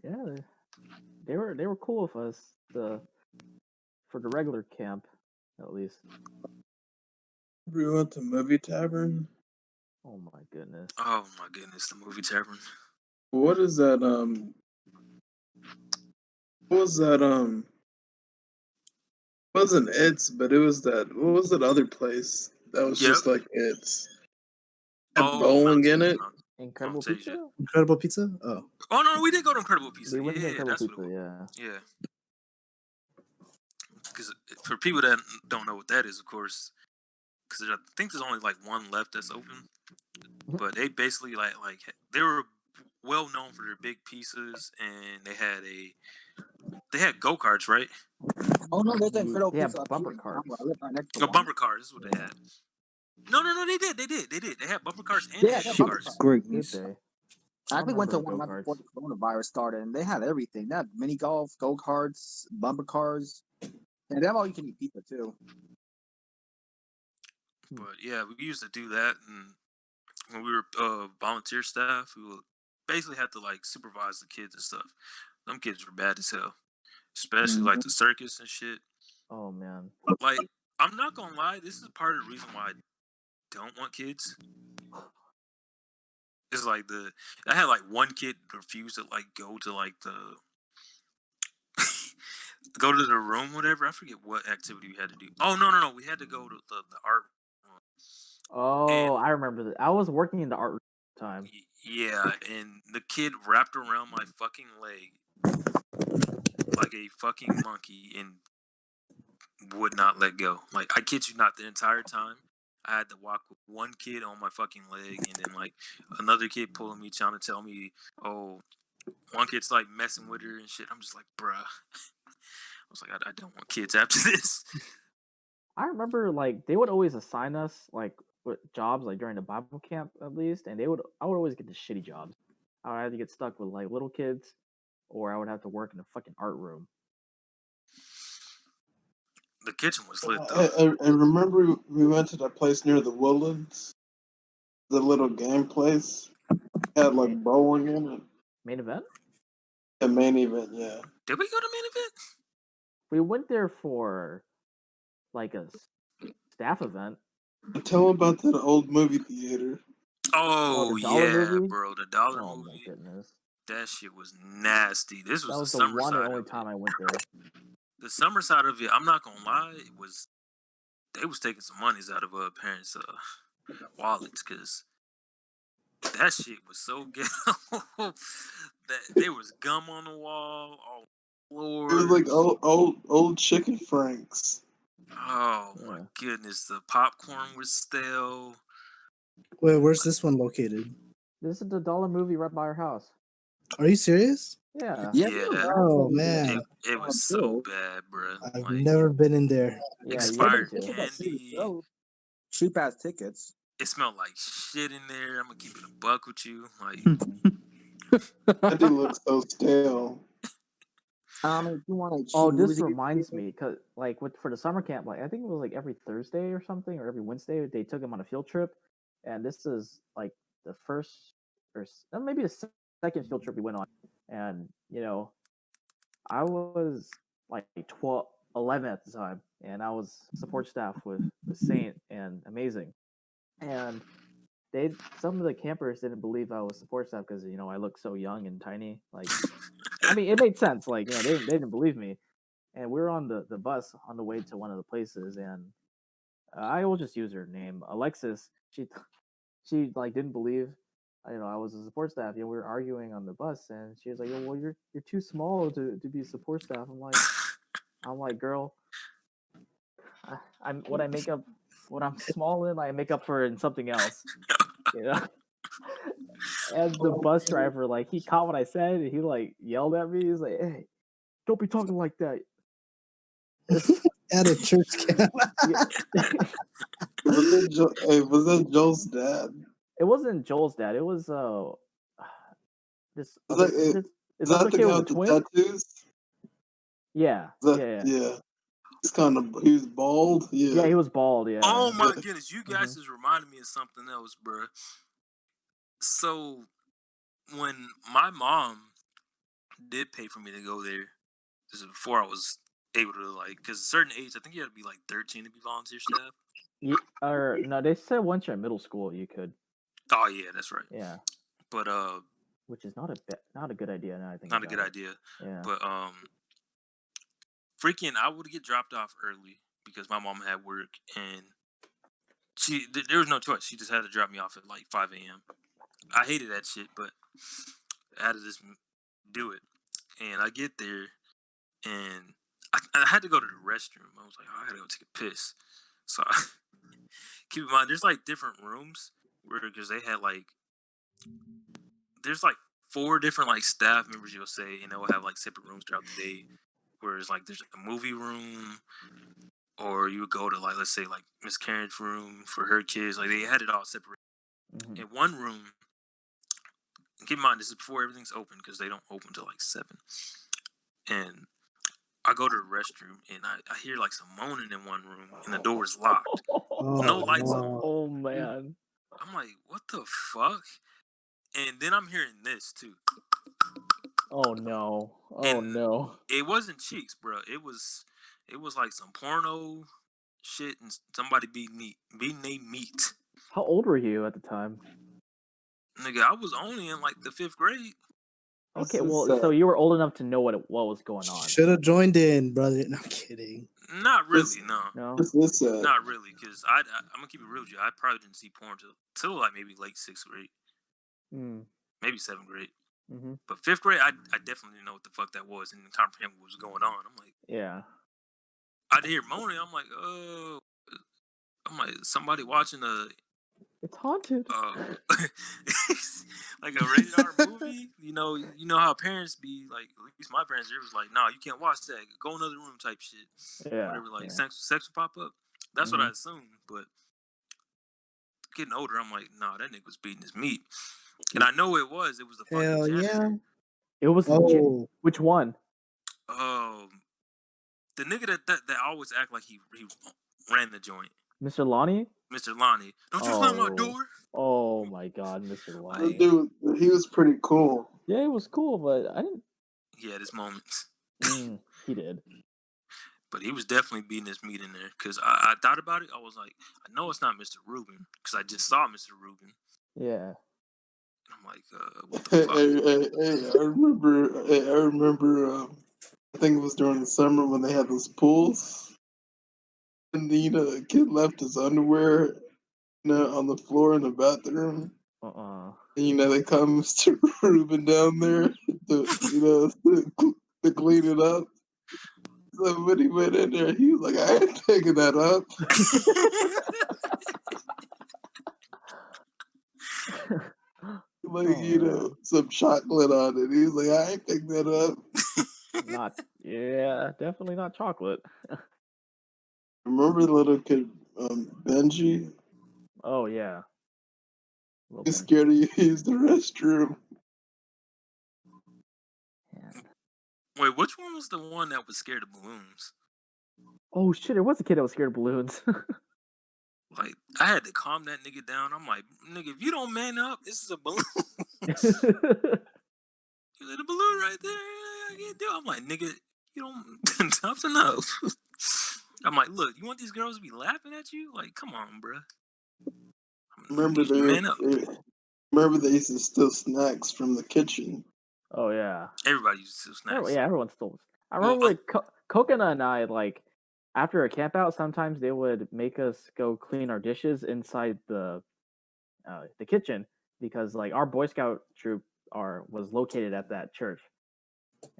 Yeah, they were cool with us for the regular camp, at least. We went to Movie Tavern. Oh my goodness. The Movie Tavern. What is that? What was that? Wasn't It's, but it was that. What was that other place that was just like It's? Had bowling in it. Incredible Pizza. Incredible Pizza. Oh no, we did go to Incredible Pizza. We went to Incredible that's Pizza. what it was. Yeah. Yeah. Because for people that don't know what that is, of course, because I think there's only like one left that's open. But they basically like they were well known for their big pizzas, and they had go karts, right? Oh no, there's Incredible Yeah, Pizza. bumper cars. I live right next to No, one. bumper cars is what they had. No, they did. They had bumper cars and Yeah, they had shit, go karts. Greatness. Did they? I actually went to one remember right before the coronavirus started, and they had everything. They had mini golf, go karts, bumper cars, and they have all you can eat pizza too. But yeah, we used to do that, and when we were volunteer staff, we would basically have to like supervise the kids and stuff. Them kids were bad as hell, especially like the circus and shit. Oh man. Like, I'm not gonna lie, this is part of the reason why I don't want kids. It's like I had like one kid refuse to like go to like go to the room, whatever. I forget what activity we had to do. Oh no, we had to go to the art room. Oh, And I remember that. I was working in the art room at the time. yeah, and the kid wrapped around my fucking leg like a fucking monkey and would not let go. Like, I kid you not, the entire time I had to walk with one kid on my fucking leg, and then like another kid pulling me, trying to tell me, oh, one kid's like messing with her and shit. I'm just like, bruh. I was like, I don't want kids after this. I remember like they would always assign us like with jobs like during the Bible camp at least, and I would always get the shitty jobs. I would have to get stuck with like little kids, or I would have to work in a fucking art room. The kitchen was lit I, though. I remember we went to that place near the Woodlands, the little game place. Had like bowling in it. Main event? The main event, yeah. Did we go to main event? We went there for like a staff event. Tell them about that old movie theater. Oh the dollar yeah, movie? bro, the dollar Oh my movie. goodness. That shit was nasty. This was That the was the summer one side and only of time it. I went there. The summer side of it, I'm not gonna lie, it was they was taking some monies out of parents' wallets, because that shit was so ghetto. That there was gum on the wall, all It was like floors. old chicken franks. Oh my Yeah. goodness, the popcorn was stale. Wait, where's this one located? This is the dollar movie right by our house. Are you serious? Yeah. Yeah. Yeah, Oh man, it was so bad, bruh. I've Like, never been in there. Yeah, you expired need to. candy. Cheap ass tickets. It smelled like shit in there. I'm gonna keep it a buck with you. Like, Candy looks so stale. If you want a cheap Oh, movie this ticket, reminds me, cause like for the summer camp, like I think it was like every Thursday or something, or every Wednesday, they took him on a field trip, and this is like the first or maybe the second field trip we went on, and I was like 12, 11 at the time, and I was support staff with Saint and Amazing, and some of the campers didn't believe I was support staff because I looked so young and tiny. Like, I mean, it made sense. Like, they didn't believe me, and we were on the bus on the way to one of the places, and I will just use her name, Alexis. She like didn't believe, I was a support staff. We were arguing on the bus, and she was like, "Oh, well, you're too small to be support staff." I'm like, girl, what I make up, what I'm small in, I make up for in something else, you know. And the bus driver, like, he caught what I said, and he like yelled at me. He's like, "Hey, don't be talking like that." At a church camp. Was that Joel's dad? It wasn't Joel's dad. It was this Is other. that, This is other that the kid guy with a with the twin. tattoos? Yeah, Yeah. He was bald. yeah. Yeah. He was bald. Yeah. oh my Yeah. goodness, you guys just reminded me of something else, bruh. So when my mom did pay for me to go there, this is before I was able to, like, because a certain age, I think you had to be like 13 to be volunteer staff. Or no, they said once you're in middle school you could. Oh yeah, that's right. Yeah. But Which is not a good idea. Now I think not a about good it. idea. Yeah. But freaking, I would get dropped off early because my mom had work, and there was no choice. She just had to drop me off at like 5 a.m. I hated that shit, but I had to just do it. And I get there, and I had to go to the restroom. I was like, oh, I gotta go take a piss. So keep in mind, there's like different rooms because they had like, there's like 4 different like staff members, you'll say, and they'll have like separate rooms throughout the day. Whereas like there's a movie room, or you would go to like, let's say like Miss Karen's room for her kids. Like, they had it all separate. Mm-hmm. In one room, keep in mind this is before everything's open because they don't open till like 7. And I go to the restroom and I hear like some moaning in one room and the door is locked. No lights on. Oh man. I'm like, what the fuck? And then I'm hearing this too. Oh no. Oh And no. it wasn't cheeks, bro. It was like some porno shit and somebody beating they meat. How old were you at the time? Nigga, I was only in like the 5th grade. Okay, This is well, so you were old enough to know what was going on. Should have joined in, brother. No, I'm kidding. Not really, no. No. What's that? Not really, because I'm gonna keep it real with you. I probably didn't see porn till like maybe late 6th grade, Mm. maybe 7th grade. Mm-hmm. But 5th grade, I definitely didn't know what the fuck that was and didn't comprehend what was going on. I'm like, Yeah. I'd hear moaning. I'm like, somebody watching It's haunted. like a rated R movie. You know how parents be like. At least my parents, it was like, "No, you can't watch that. Go in another room," type shit. Yeah. Whatever, like Yeah. sex would pop up. That's what Mhm. I assumed. But getting older, I'm like, nah, that nigga was beating his meat, and I know it was. It was the fucking Hell janitor. yeah. It was Oh, which one? The nigga that always act like he ran the joint, Mr. Lonnie? Mr. Lonnie. Don't you slam my door. Oh my god, Mr. That Lonnie. dude, he was pretty cool. Yeah, it was cool, but I didn't. He had his moments. He did. But he was definitely beating his meat in there because I thought about it. I was like, I know it's not Mr. Rubin because I just saw Mr. Rubin. Yeah. I'm like, what the fuck? I remember. I think it was during the summer when they had those pools, and the kid left his underwear, on the floor in the bathroom. And they caught Mr. Rubin down there to clean it up. So when he went in there, he was like, I ain't taking that up. Some chocolate on it. He was like, I ain't taking that up. Definitely not chocolate. Remember the little kid, Benji? Oh, yeah. He's scared to use the restroom. Wait, which one was the one that was scared of balloons? Oh shit! It was a kid that was scared of balloons. Like, I had to calm that nigga down. I'm like, nigga, if you don't man up, this is a balloon. He's like, the balloon right there. I can't do it. I'm like, nigga, you don't toughen up. I'm like, look, you want these girls to be laughing at you? Like, come on, bruh. Remember they used to steal snacks from the kitchen. Oh yeah. Everybody used to steal snacks. Yeah, everyone stole. I remember Coconut and I, like, after a camp out, sometimes they would make us go clean our dishes inside the kitchen because, like, our Boy Scout troop was located at that church,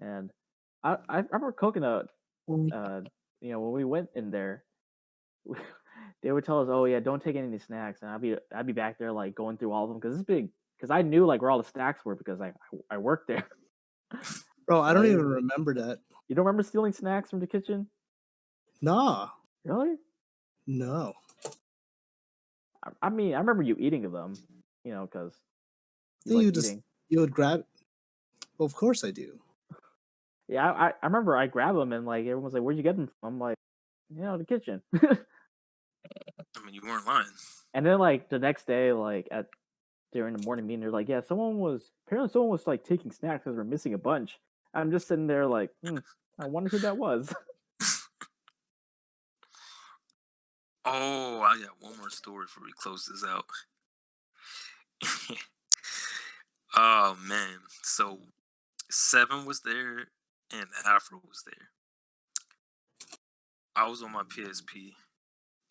and I remember Coconut. When we went in there, they would tell us, "Oh yeah, don't take any snacks," and I'd be back there like going through all of them because it's big. Because I knew like where all the snacks were because I worked there. Bro, I don't even remember that. You don't remember stealing snacks from the kitchen? Nah. Really? No. I mean, I remember you eating them, because you would grab. Well, of course I do. Yeah, I remember I grabbed them and like everyone was like, "Where'd you get them from?" I'm like, the kitchen. I mean, you weren't lying. And then like the next day, like during the morning meeting, they're like, "Yeah, someone was like taking snacks because we're missing a bunch." I'm just sitting there like, I wonder who that was. Oh, I got one more story before we close this out. Oh man, so 7 was there and Afro was there. I was on my PSP,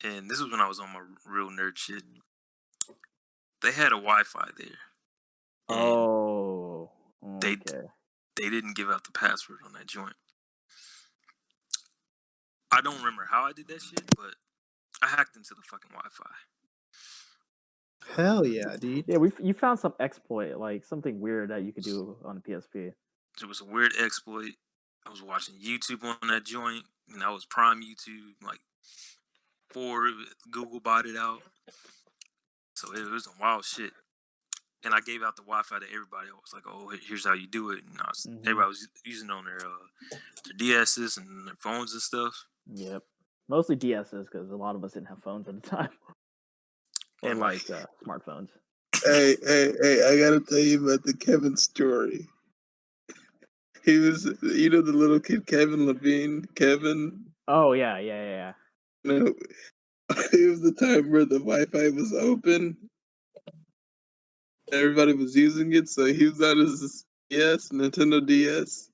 and this was when I was on my real nerd shit. They had a Wi-Fi there. Oh, okay. They didn't give out the password on that joint. I don't remember how I did that shit, but I hacked into the fucking Wi-Fi. Hell yeah, dude. Yeah, you found some exploit, like something weird that you could do on the PSP. It was a weird exploit. I was watching YouTube on that joint, and that was Prime YouTube, like, before Google bought it out. So it was some wild shit. And I gave out the Wi-Fi to everybody. I was like, "Oh, here's how you do it." And everybody was using it on their DSs and their phones and stuff. Yep, mostly DSs because a lot of us didn't have phones at the time, or smartphones. Hey! I gotta tell you about the Kevin story. He was, you know, the little kid Kevin Levine. Kevin. Oh yeah. You know, it was the time where the Wi-Fi was open. Everybody was using it, so he was on his Nintendo DS,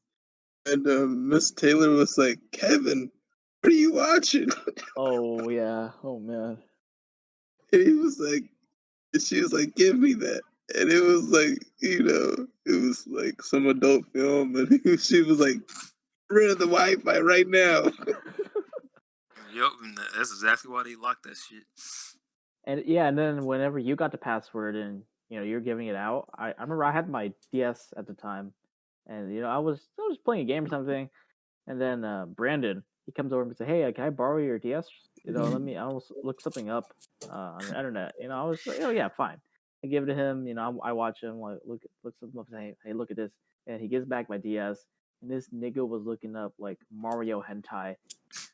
and Miss Taylor was like, "Kevin, what are you watching?" Oh yeah. Oh man. And he was like, she was like, "Give me that." And it was like, you know, it was like some adult film, and she was like, "Rid of the Wi-Fi right now." Yep, and that's exactly why they locked that shit. And yeah, and then whenever you got the password and you're giving it out, I remember I had my DS at the time, and I was playing a game or something, and then Brandon, he comes over and says, "Hey, can I borrow your DS? I'll look something up on the internet." I was like, "Oh yeah, fine." I give it to him. I watch him like look something up, and say, "Hey, look at this," and he gives back my DS, and this nigga was looking up like Mario hentai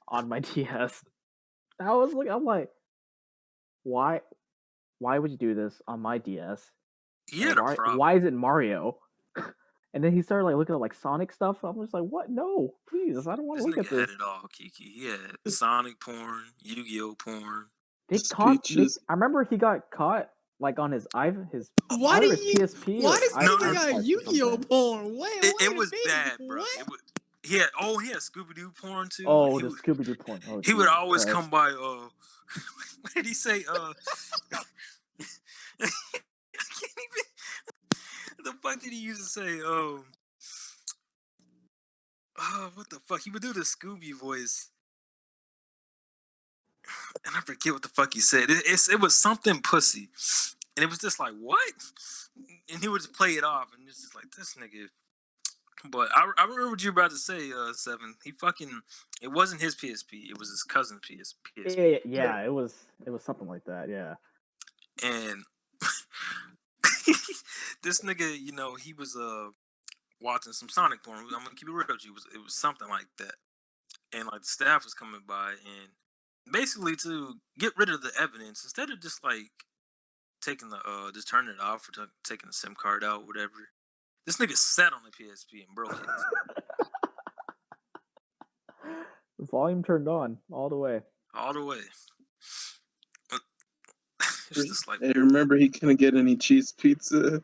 on my DS. I'm like, why would you do this on my DS? He had a problem. Why is it Mario? And then he started like looking at like Sonic stuff. I'm just like, what? No, please, I don't want to look at this. Had it all, Kiki. He had Sonic porn, Yu-Gi-Oh porn. I remember he got caught like on his Why either did his you? PSP. Why does or he got Yu-Gi-Oh porn? Wait, it was bad, bro. He had Scooby-Doo porn too. Oh, the Scooby-Doo porn. Oh, he would always Christ. come by. What did he say? I can't even. The fuck did he used to say? What the fuck? He would do the Scooby voice, and I forget what the fuck he said. It was something pussy, and it was just like what? And he would just play it off, and it's just like this nigga. But I remember what you were about to say, Seven. He fucking. It wasn't his PSP. It was his cousin's PSP. Yeah, it was something like that. Yeah. And this nigga, he was watching some Sonic porn. I'm gonna keep it real with you. It was something like that. And like the staff was coming by, and basically to get rid of the evidence, instead of just like taking just turning it off or taking the SIM card out, whatever. This nigga sat on the PSP and broke it. Volume turned on all the way. All the way. It's just like. Hey, remember he couldn't get any cheese pizza.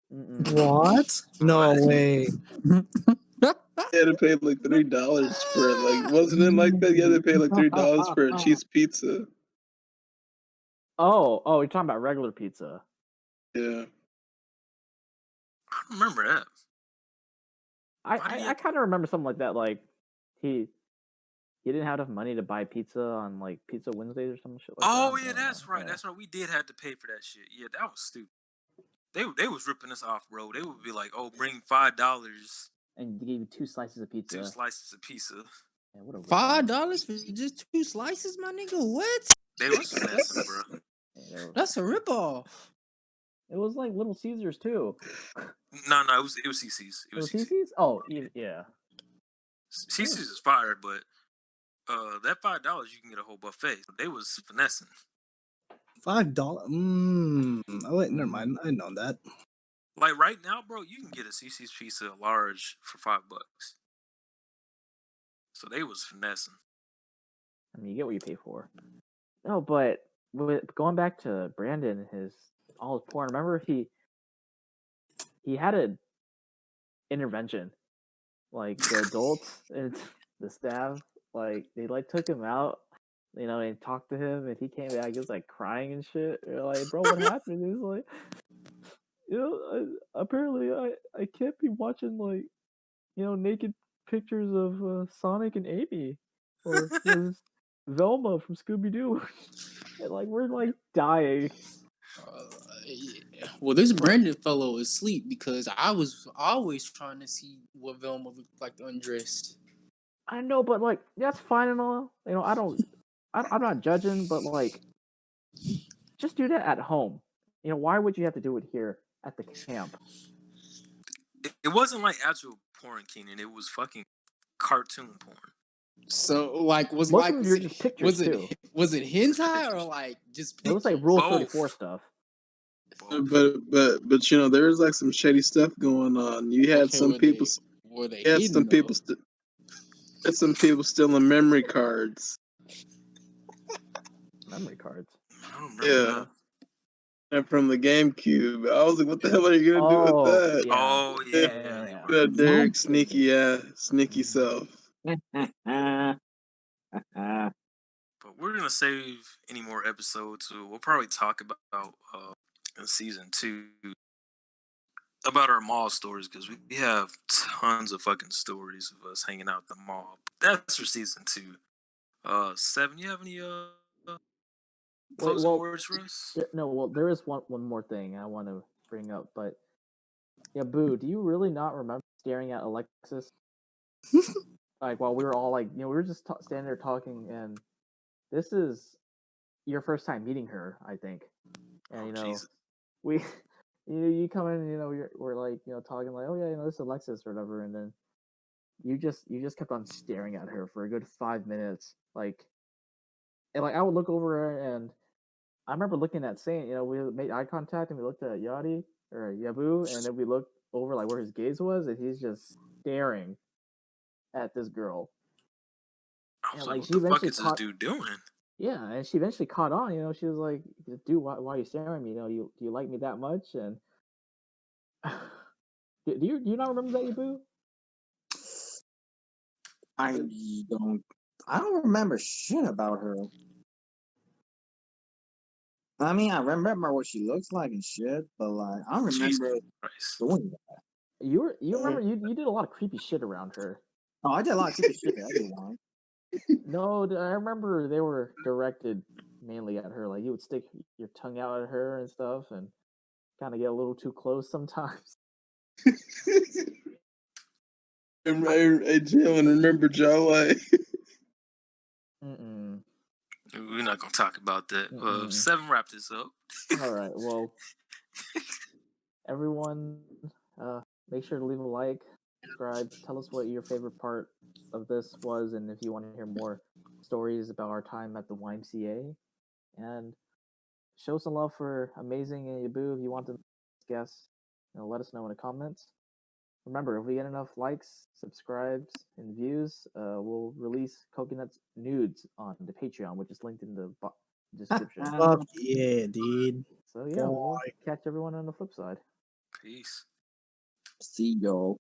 What? No way. He had to pay like $3 for it. Like, wasn't it like that? You had to pay like $3 for a cheese pizza. Oh, you're talking about regular pizza. Yeah. I don't remember that. I kind of remember something like that. Like he didn't have enough money to buy pizza on like Pizza Wednesdays or some shit like that. Oh yeah, that's right. Yeah. That's right. We did have to pay for that shit. Yeah, that was stupid. They was ripping us off, bro. They would be like, "Oh, bring $5." And they gave you 2 slices of pizza. 2 slices of pizza. Yeah, what a $5 for just 2 slices, my nigga? What? They was finessing, bro. Yeah, that's a ripoff. It was like Little Caesars too. No, it was CC's. It was CC's? Oh, yeah. CC's is fire, but that $5 you can get a whole buffet. They was finessing. $5? Oh wait, never mind. I know that. Like right now, bro, you can get a CC's pizza large for $5. So they was finessing. I mean, you get what you pay for. No, but going back to Brandon, all his porn. Remember, he had an intervention. Like the adults and the staff, like they like took him out, and talked to him, and he came back. He was like crying and shit. You're like, bro, what happened? He's like, apparently I can't be watching like, naked pictures of Sonic and Amy or Velma from Scooby Doo. And like we're like dying. Yeah. Well, this Brandon fellow is asleep because I was always trying to see what Velma looked like undressed. I know, but like that's fine and all. I'm not judging, but like, just do that at home. Why would you have to do it here at the camp? It wasn't like actual porn, Keenan. It was fucking cartoon porn. So like was Most like of them just pictures too. Was it hentai or like just pictures? It was like Rule 34 stuff. But there's like some shady stuff going on. You had some people. Or they Yeah, hidden though. some people stealing memory cards. Memory cards. I don't remember that. And from the GameCube. I was like, what the hell are you gonna do with Oh, that? yeah. Oh Yeah, yeah, yeah, they yeah. were. Derek sneaky self. But we're gonna save any more episodes. So we'll probably talk about in season 2 about our mall stories because we have tons of fucking stories of us hanging out at the mall. That's for season 2. 7, you have any Wait, closing well, words for us? well, there is one more thing I want to bring up, but yeah, Boo, do you really not remember staring at Alexis? Like while we were all like, we were just standing there talking, and this is your first time meeting her, I think, and Jesus. we, you come in, and, we're like, talking like, oh yeah, this is Alexis or whatever, and then you just kept on staring at her for a good 5 minutes, like, and like I would look over her, and I remember looking at Saint, we made eye contact and we looked at Yadi or Yabu, and then we looked over like where his gaze was, and he's just staring at this girl. I And was like, like what she the fuck eventually is this caught, dude doing? yeah, and she eventually caught on. She was like, "Dude, why are you staring at me? Do you like me that much?" And do you not remember that, Yabu? I don't remember shit about her. I mean, I remember what she looks like and shit, but like I don't Jesus remember Christ. doing that. You remember you did a lot of creepy shit around her. Oh, I did a lot of creepy shit to everyone. No, I remember they were directed mainly at her. Like you would stick your tongue out at her and stuff, and kind of get a little too close sometimes. Hey, Jalen, remember Jolly? Mm-mm. We're not gonna talk about that. Mm-mm. 7 wrap this up. All right. Well, everyone, make sure to leave a like, subscribe. Tell us what your favorite part of this was, and if you want to hear more stories about our time at the YMCA, and show some love for Amazing and Yabu if you want to guess. Let us know in the comments. Remember, if we get enough likes, subscribes, and views, we'll release Coconut's nudes on the Patreon, which is linked in the description. Fuck yeah, dude. So yeah, we'll catch everyone on the flip side. Peace. See y'all.